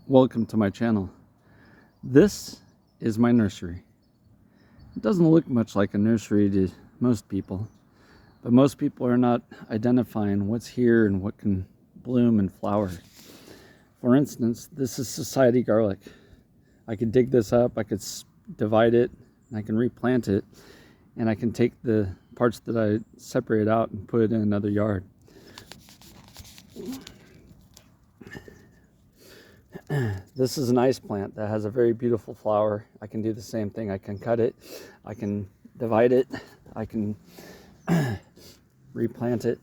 Welcome to my channel. This is my nursery. It doesn't look much like a nursery to most people, but most people are not identifying what's here and what can bloom and flower. For instance, this is society garlic. I could dig this up, I could divide it, and I can replant it, and I can take the parts that I separate out and put it in another yard. This is an ice plant that has a very beautiful flower. I can do the same thing. I can cut it, I can divide it, I can replant it.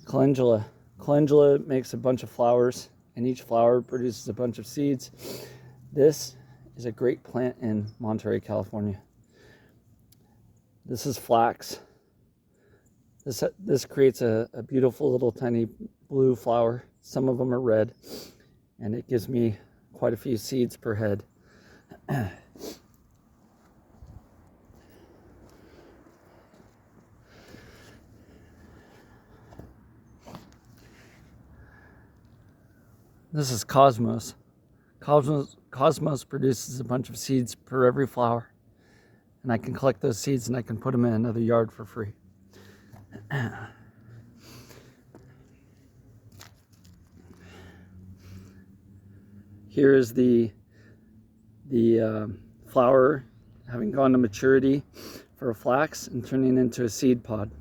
Calendula. Calendula makes a bunch of flowers, and each flower produces a bunch of seeds. This is a great plant in Monterey, California. This is flax. This creates a beautiful little tiny blue flower. Some of them are red, and it gives me quite a few seeds per head. This is cosmos. Cosmos produces a bunch of seeds per every flower, and I can collect those seeds and I can put them in another yard for free. Here is the flower having gone to maturity for a flax and turning into a seed pod.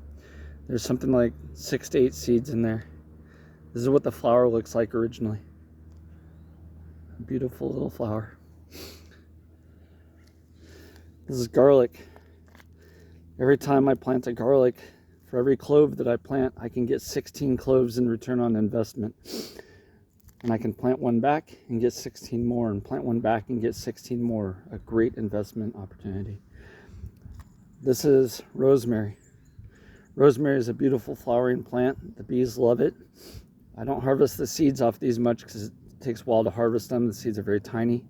There's something like 6 to 8 seeds in there. This is what the flower looks like originally. A beautiful little flower. This is garlic. Every time I plant a garlic, for every clove that I plant, I can get 16 cloves in return on investment. And I can plant one back and get 16 more, and plant one back and get 16 more. A great investment opportunity. This is rosemary. Rosemary is a beautiful flowering plant. The bees love it. I don't harvest the seeds off these much because it takes a while to harvest them. The seeds are very tiny,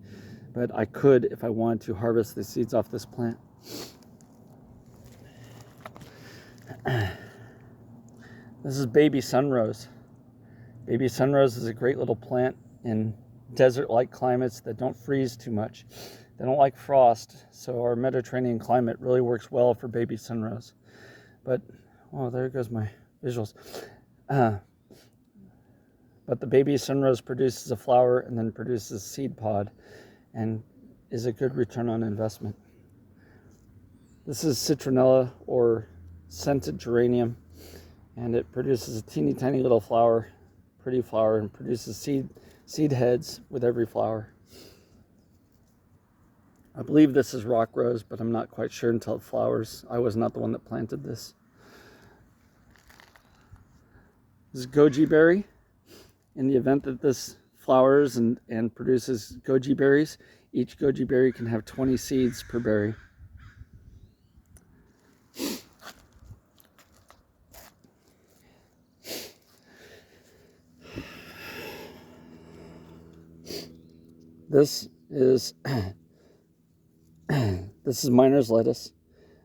but I could, if I wanted to, harvest the seeds off this plant. This is baby sunrose. Baby sunrose is a great little plant in desert-like climates that don't freeze too much. They don't like frost, so our Mediterranean climate really works well for baby sunrose. But, oh, there goes my visuals. But the baby sunrose produces a flower and then produces a seed pod and is a good return on investment. This is citronella, or scented geranium, and it produces a teeny tiny little flower, pretty flower, and produces seed heads with every flower. I believe this is rock rose, but I'm not quite sure until it flowers. I was not the one that planted this. This is goji berry. In the event that this flowers and produces goji berries, each goji berry can have 20 seeds per berry. This is miner's lettuce.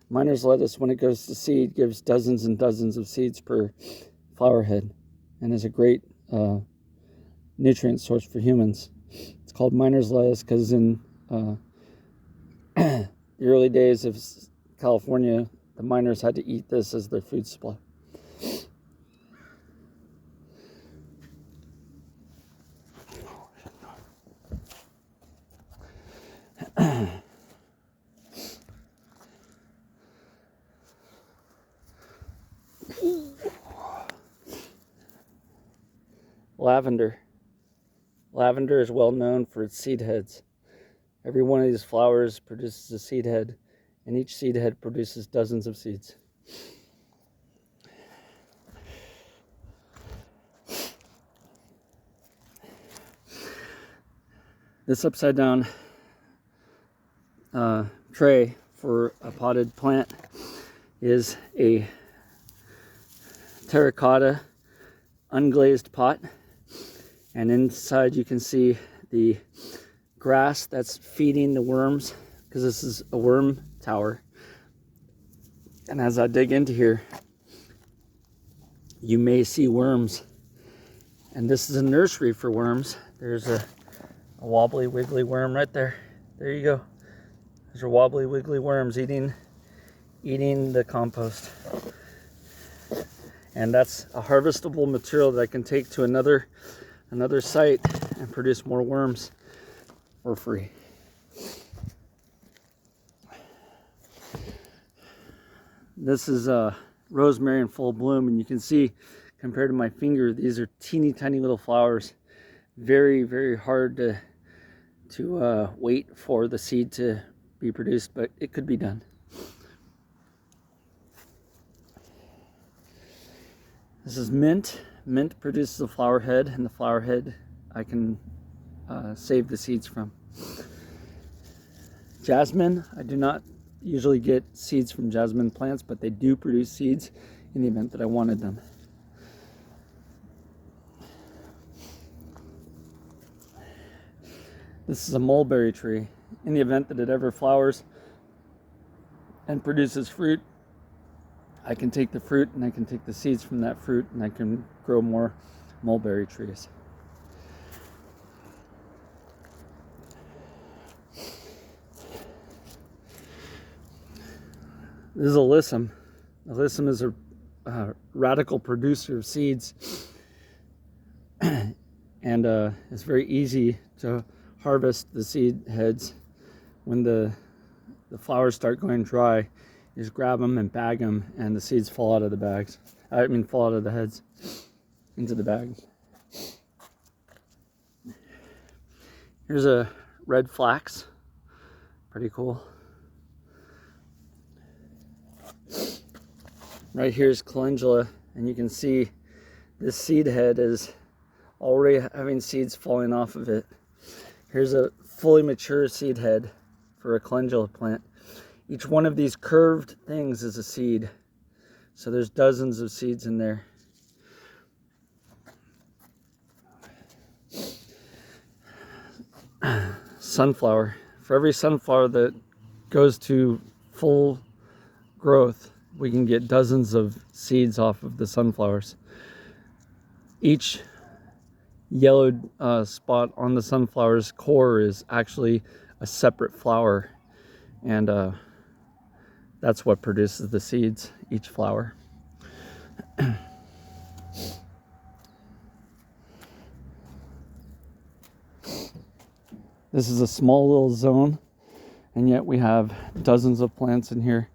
Miner's lettuce, when it goes to seed, gives dozens and dozens of seeds per flower head, and is a great nutrient source for humans. It's called miner's lettuce because in the early days of California, the miners had to eat this as their food supply. Lavender. Lavender is well known for its seed heads. Every one of these flowers produces a seed head, and each seed head produces dozens of seeds. This upside down tray for a potted plant is a terracotta unglazed pot, and inside you can see the grass that's feeding the worms, because this is a worm tower. And as I dig into here, you may see worms, and this is a nursery for worms. There's a A wobbly wiggly worm right there. There you go. Those are wobbly wiggly worms eating the compost. And that's a harvestable material that I can take to another site and produce more worms for free. This is rosemary in full bloom, and you can see compared to my finger, these are teeny tiny little flowers. Very, very hard to wait for the seed to be produced, but it could be done. This is mint. Mint produces a flower head, and the flower head I can save the seeds from. Jasmine, I do not usually get seeds from jasmine plants, but they do produce seeds in the event that I wanted them. This is a mulberry tree. In the event that it ever flowers and produces fruit, I can take the fruit and I can take the seeds from that fruit and I can grow more mulberry trees. This is alyssum. Alyssum is a radical producer of seeds, and it's very easy to harvest the seed heads. When the flowers start going dry, you just grab them and bag them, and the seeds fall out of the bags. Fall out of the heads into the bag. Here's a red flax. Pretty cool. Right here is calendula, and you can see this seed head is already having seeds falling off of it. Here's a fully mature seed head for a calendula plant. Each one of these curved things is a seed. So there's dozens of seeds in there. Sunflower. For every sunflower that goes to full growth, we can get dozens of seeds off of the sunflowers. Each yellowed spot on the sunflower's core is actually a separate flower, and that's what produces the seeds, each flower. This is a small little zone, and yet we have dozens of plants in here.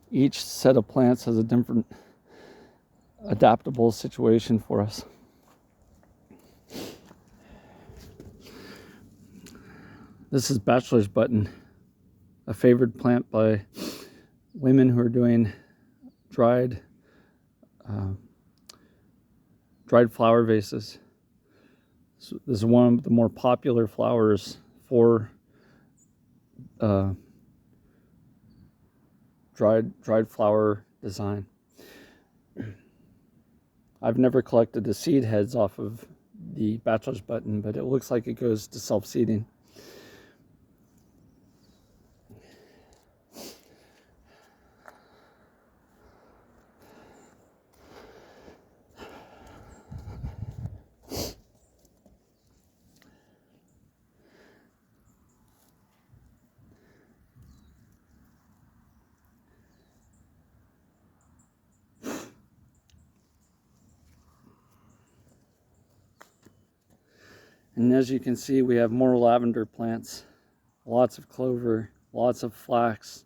Each set of plants has a different adaptable situation for us. This is bachelor's button, a favored plant by women who are doing dried flower vases. So this is one of the more popular flowers for dried flower design. I've never collected the seed heads off of the bachelor's button, but it looks like it goes to self-seeding. And as you can see, we have more lavender plants, lots of clover, lots of flax.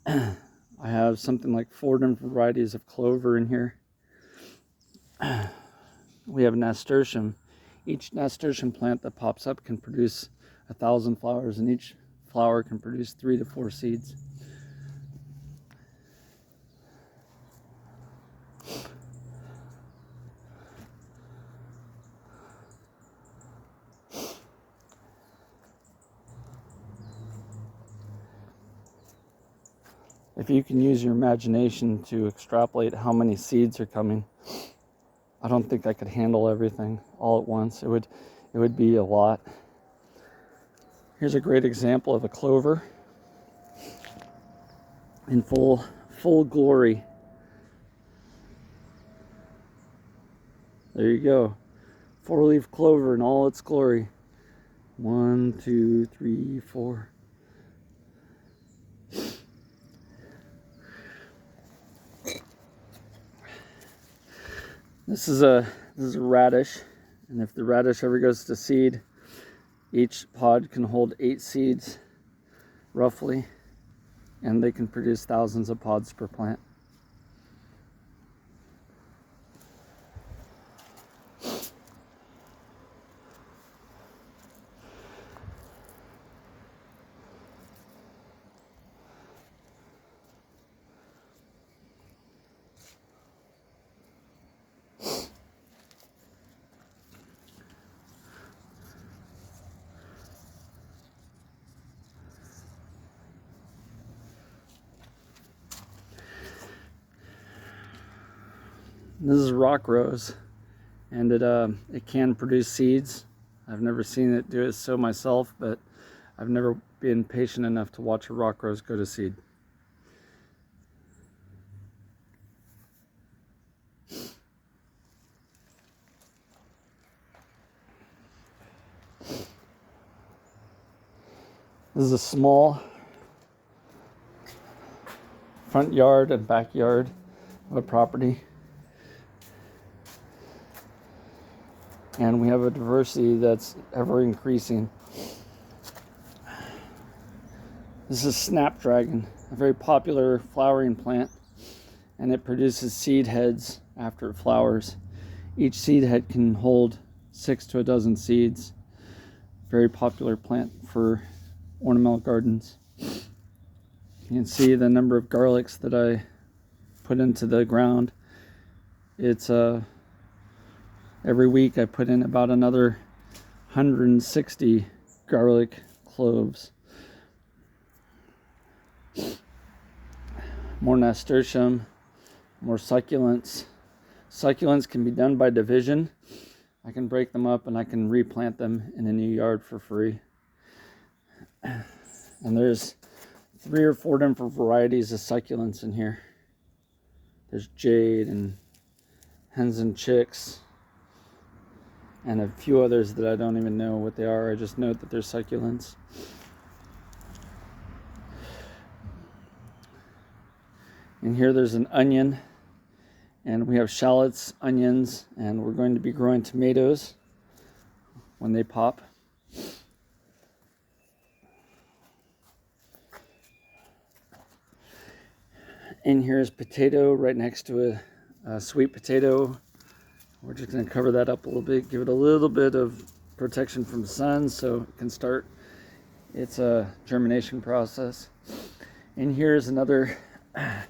I have something like 4 different varieties of clover in here. We have nasturtium. Each nasturtium plant that pops up can produce 1,000 flowers, and each flower can produce 3 to 4 seeds. If you can use your imagination to extrapolate how many seeds are coming, I don't think I could handle everything all at once. It would be a lot. Here's a great example of a clover in full glory. There you go. 4-leaf clover in all its glory. 1, 2, 3, 4. This is a radish, and if the radish ever goes to seed, each pod can hold 8 seeds roughly, and they can produce thousands of pods per plant. This is rock rose, and it can produce seeds. I've never seen it do it so myself, but I've never been patient enough to watch a rock rose go to seed. This is a small front yard and backyard of a property. And we have a diversity that's ever increasing. This is snapdragon, a very popular flowering plant, and it produces seed heads after it flowers. Each seed head can hold 6 to a dozen seeds. Very popular plant for ornamental gardens. You can see the number of garlics that I put into the ground. It's every week I put in about another 160 garlic cloves. More nasturtium, more succulents. Succulents can be done by division. I can break them up and I can replant them in a new yard for free. And there's 3 or 4 different varieties of succulents in here. There's jade and hens and chicks, and a few others that I don't even know what they are. I just know that they're succulents. And here there's an onion, and we have shallots, onions, and we're going to be growing tomatoes when they pop. And here's potato right next to a sweet potato. We're just going to cover that up a little bit, give it a little bit of protection from the sun so it can start its germination process. And here's another, this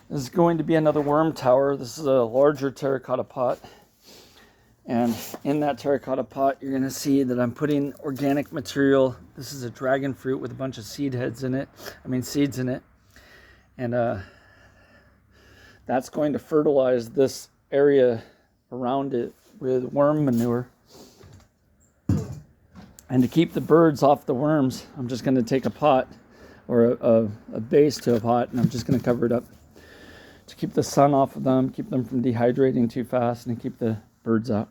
is going to be another worm tower. This is a larger terracotta pot. And in that terracotta pot, you're going to see that I'm putting organic material. This is a dragon fruit with a bunch of seeds in it. And that's going to fertilize this area around it with worm manure. And to keep the birds off the worms, I'm just going to take a pot or a base to a pot, and I'm just going to cover it up to keep the sun off of them, keep them from dehydrating too fast, and keep the birds out.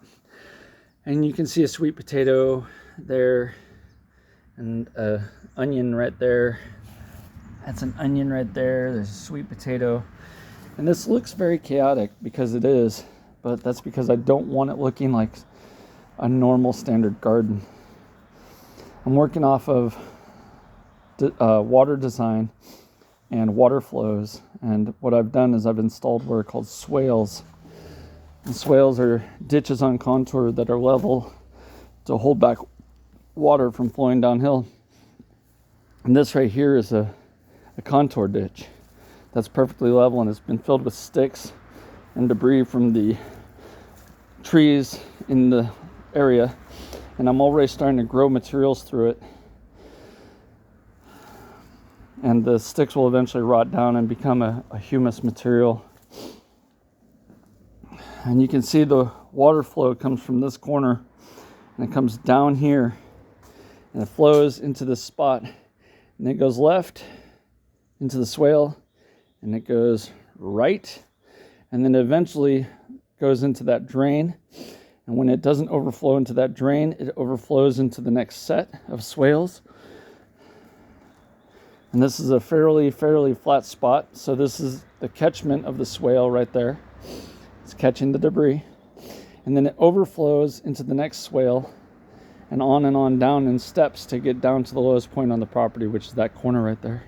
And you can see a sweet potato there and an onion right there. That's an onion right there. There's a sweet potato. And this looks very chaotic because it is, but that's because I don't want it looking like a normal standard garden. I'm working off of water design and water flows, and what I've done is I've installed what are called swales. And swales are ditches on contour that are level to hold back water from flowing downhill. And this right here is a contour ditch that's perfectly level, and it's been filled with sticks and debris from the trees in the area, and I'm already starting to grow materials through it, and the sticks will eventually rot down and become a humus material. And you can see the water flow comes from this corner and it comes down here and it flows into this spot, and it goes left into the swale, and it goes right, and then eventually goes into that drain, And when it doesn't overflow into that drain, it overflows into the next set of swales. And this is a fairly flat spot. So this is the catchment of the swale right there. It's catching the debris. And then it overflows into the next swale and on down in steps to get down to the lowest point on the property, which is that corner right there.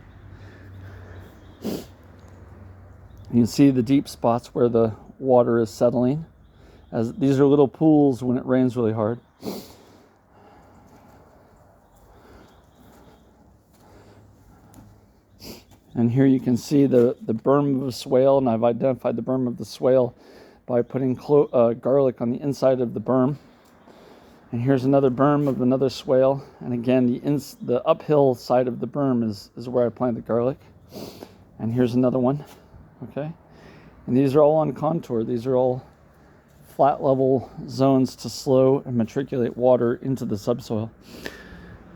You can see the deep spots where the water is settling, as these are little pools when it rains really hard. And here you can see the berm of a swale, and I've identified the berm of the swale by putting garlic on the inside of the berm. And here's another berm of another swale, and again the uphill side of the berm is where I planted the garlic. And here's another one. Okay, and these are all on contour. These are all flat level zones to slow and matriculate water into the subsoil.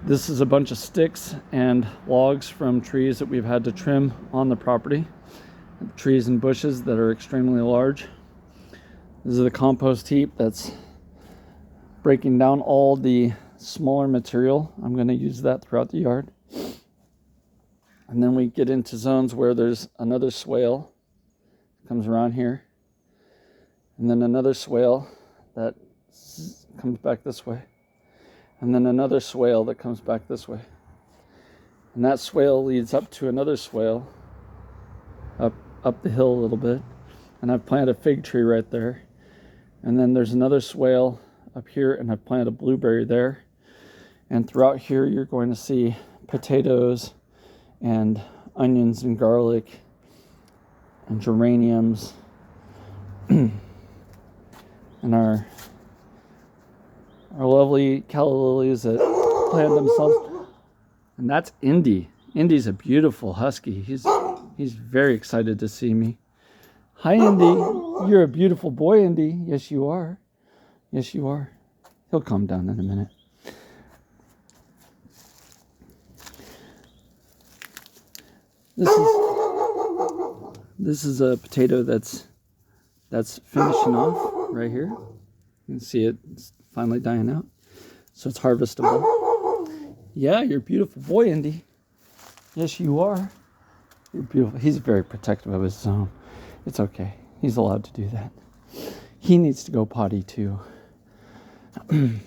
This is a bunch of sticks and logs from trees that we've had to trim on the property. Trees and bushes that are extremely large. This is the compost heap that's breaking down all the smaller material. I'm going to use that throughout the yard. And then we get into zones where there's another swale comes around here, and then another swale that comes back this way, and then another swale that comes back this way, and that swale leads up to another swale up the hill a little bit, and I've planted a fig tree right there, and then there's another swale up here, and I've planted a blueberry there. And throughout here you're going to see potatoes and onions and garlic and geraniums and our lovely calla lilies that plant themselves. And that's Indy. Indy's a beautiful husky. He's very excited to see me. Hi, Indy. You're a beautiful boy, Indy. Yes, you are. Yes, you are. He'll calm down in a minute. This is a potato that's finishing off right here. You can see it's finally dying out, so it's harvestable. Yeah, you're a beautiful boy, Indy. Yes, you are. You're beautiful. He's very protective of his zone. It's okay. He's allowed to do that. He needs to go potty too. You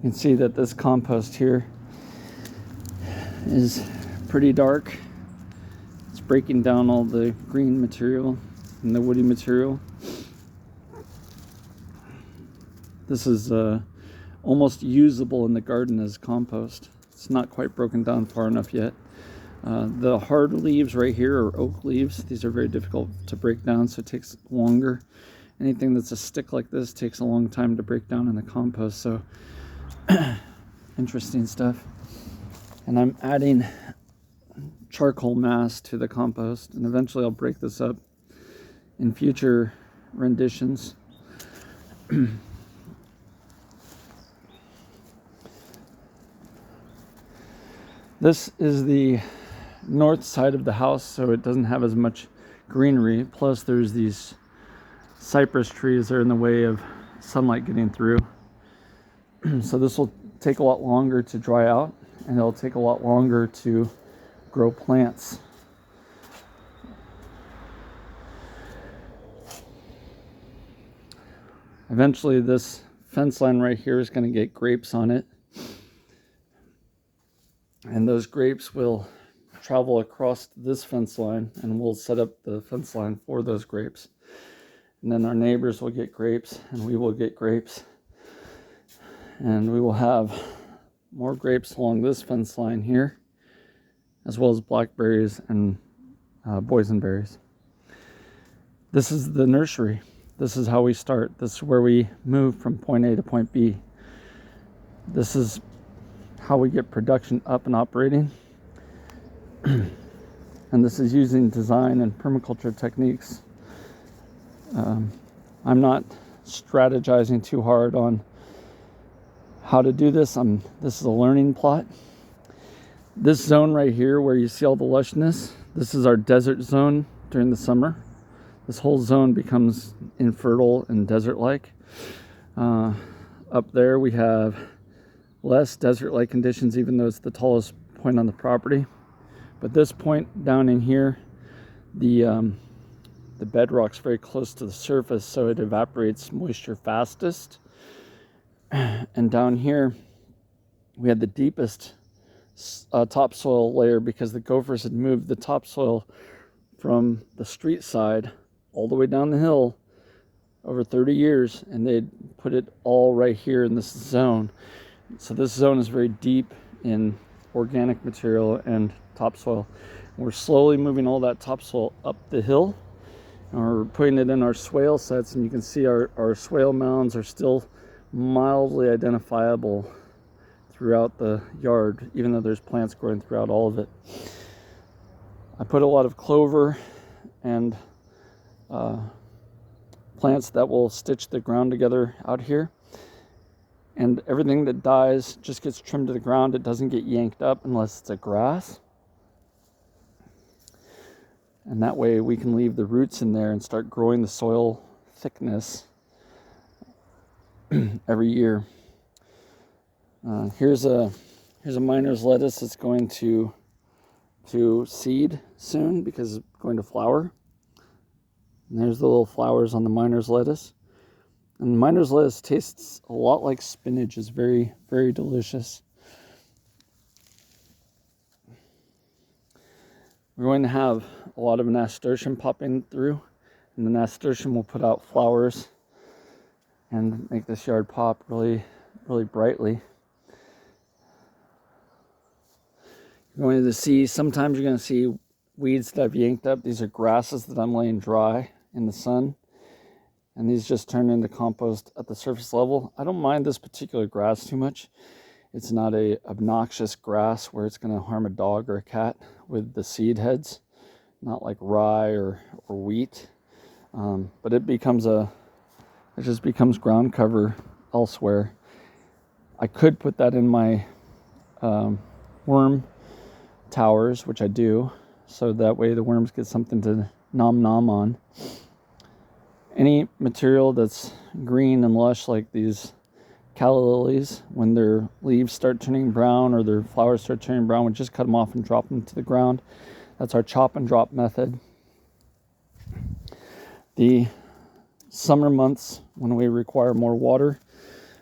can see that this compost here is pretty dark. It's breaking down all the green material and the woody material. This is almost usable in the garden as compost. It's not quite broken down far enough yet. The hard leaves right here are oak leaves. These are very difficult to break down, so it takes longer. Anything that's a stick like this takes a long time to break down in the compost, so interesting stuff. And I'm adding charcoal mass to the compost, and eventually I'll break this up in future renditions. This is the north side of the house, so it doesn't have as much greenery. Plus there's these cypress trees that are in the way of sunlight getting through. So this will take a lot longer to dry out, and it'll take a lot longer to grow plants. Eventually this fence line right here is going to get grapes on it, and those grapes will travel across this fence line, and we'll set up the fence line for those grapes. And then our neighbors will get grapes, and we will get grapes, and we will have more grapes along this fence line here, as well as blackberries and boysenberries. This is the nursery. This is how we start. This is where we move from point A to point B. This is how we get production up and operating. And this is using design and permaculture techniques. I'm not strategizing too hard on how to do this. This is a learning plot. This zone right here where you see all the lushness, this is our desert zone during the summer. This whole zone becomes infertile and desert-like. Up there we have less desert-like conditions, even though it's the tallest point on the property. But this point down in here, the bedrock's very close to the surface, so it evaporates moisture fastest. And down here we had the deepest topsoil layer because the gophers had moved the topsoil from the street side all the way down the hill over 30 years, and they'd put it all right here in this zone. So this zone is very deep in organic material and topsoil. We're slowly moving all that topsoil up the hill, and we're putting it in our swale sets, and you can see our swale mounds are still mildly identifiable throughout the yard, even though there's plants growing throughout all of it. I put a lot of clover and plants that will stitch the ground together out here, and everything that dies just gets trimmed to the ground. It doesn't get yanked up unless it's a grass, and that way we can leave the roots in there and start growing the soil thickness every year. Here's a miner's lettuce that's going to seed soon because it's going to flower. And there's the little flowers on the miner's lettuce. And miner's lettuce tastes a lot like spinach. It's very, very delicious. We're going to have a lot of nasturtium popping through, and the nasturtium will put out flowers and make this yard pop really, really brightly. Sometimes you're going to see weeds that I've yanked up. These are grasses that I'm laying dry in the sun, and these just turn into compost at the surface level. I don't mind this particular grass too much. It's not a obnoxious grass where it's going to harm a dog or a cat with the seed heads, not like rye or wheat. But it just becomes ground cover elsewhere. I could put that in my worm towers, which I do, so that way the worms get something to nom on. Any material that's green and lush, like these calla lilies, when their leaves start turning brown or their flowers start turning brown, we just cut them off and drop them to the ground. That's our chop and drop method. The summer months, when we require more water,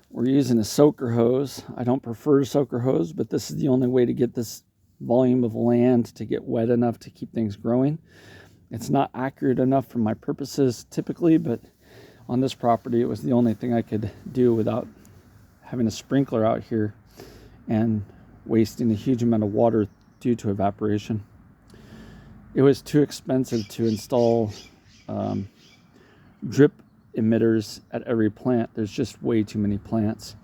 we're using a soaker hose. I don't prefer a soaker hose, but this is the only way to get this volume of land to get wet enough to keep things growing. It's not accurate enough for my purposes typically, but on this property it was the only thing I could do without having a sprinkler out here and wasting a huge amount of water due to evaporation. It was too expensive to install drip emitters at every plant. There's just way too many plants,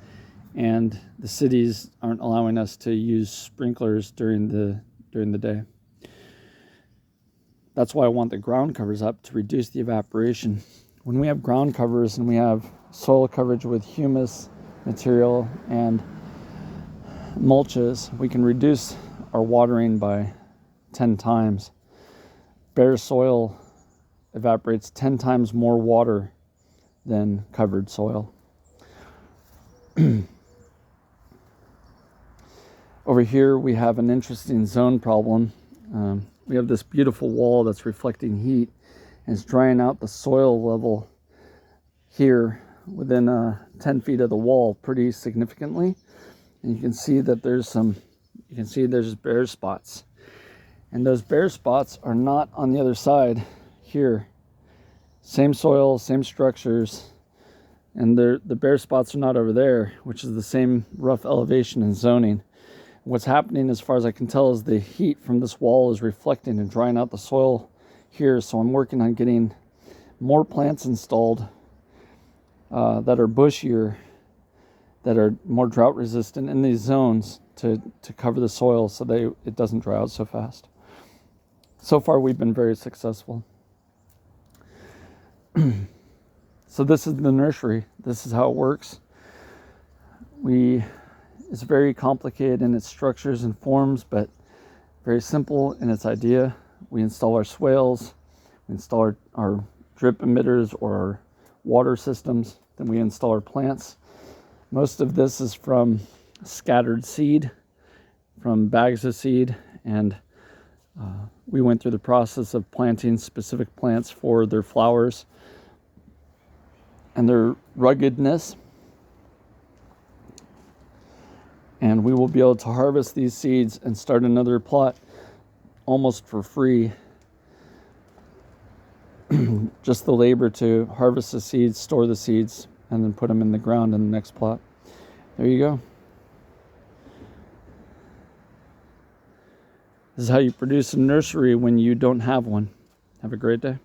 and the cities aren't allowing us to use sprinklers during the day. That's why I want the ground covers up, to reduce the evaporation. When we have ground covers and we have soil coverage with humus material and mulches, we can reduce our watering by 10 times. Bare soil evaporates 10 times more water than covered soil. Over here we have an interesting zone problem. We have this beautiful wall that's reflecting heat, and it's drying out the soil level here within 10 feet of the wall pretty significantly. And you can see that there's bare spots, and those bare spots are not on the other side here. Same soil, same structures, and the bare spots are not over there, which is the same rough elevation and zoning. What's happening, as far as I can tell, is the heat from this wall is reflecting and drying out the soil here. So I'm working on getting more plants installed that are bushier, that are more drought resistant in these zones to cover the soil so it doesn't dry out so fast. So far we've been very successful. So this is the nursery. This is how it works. It's very complicated in its structures and forms, but very simple in its idea. We install our swales, we install our drip emitters or our water systems, Then we install our plants. Most of this is from scattered seed, from bags of seed, and we went through the process of planting specific plants for their flowers and their ruggedness. And we will be able to harvest these seeds and start another plot almost for free. Just the labor to harvest the seeds, store the seeds, and then put them in the ground in the next plot. There you go. This is how you produce a nursery when you don't have one. Have a great day.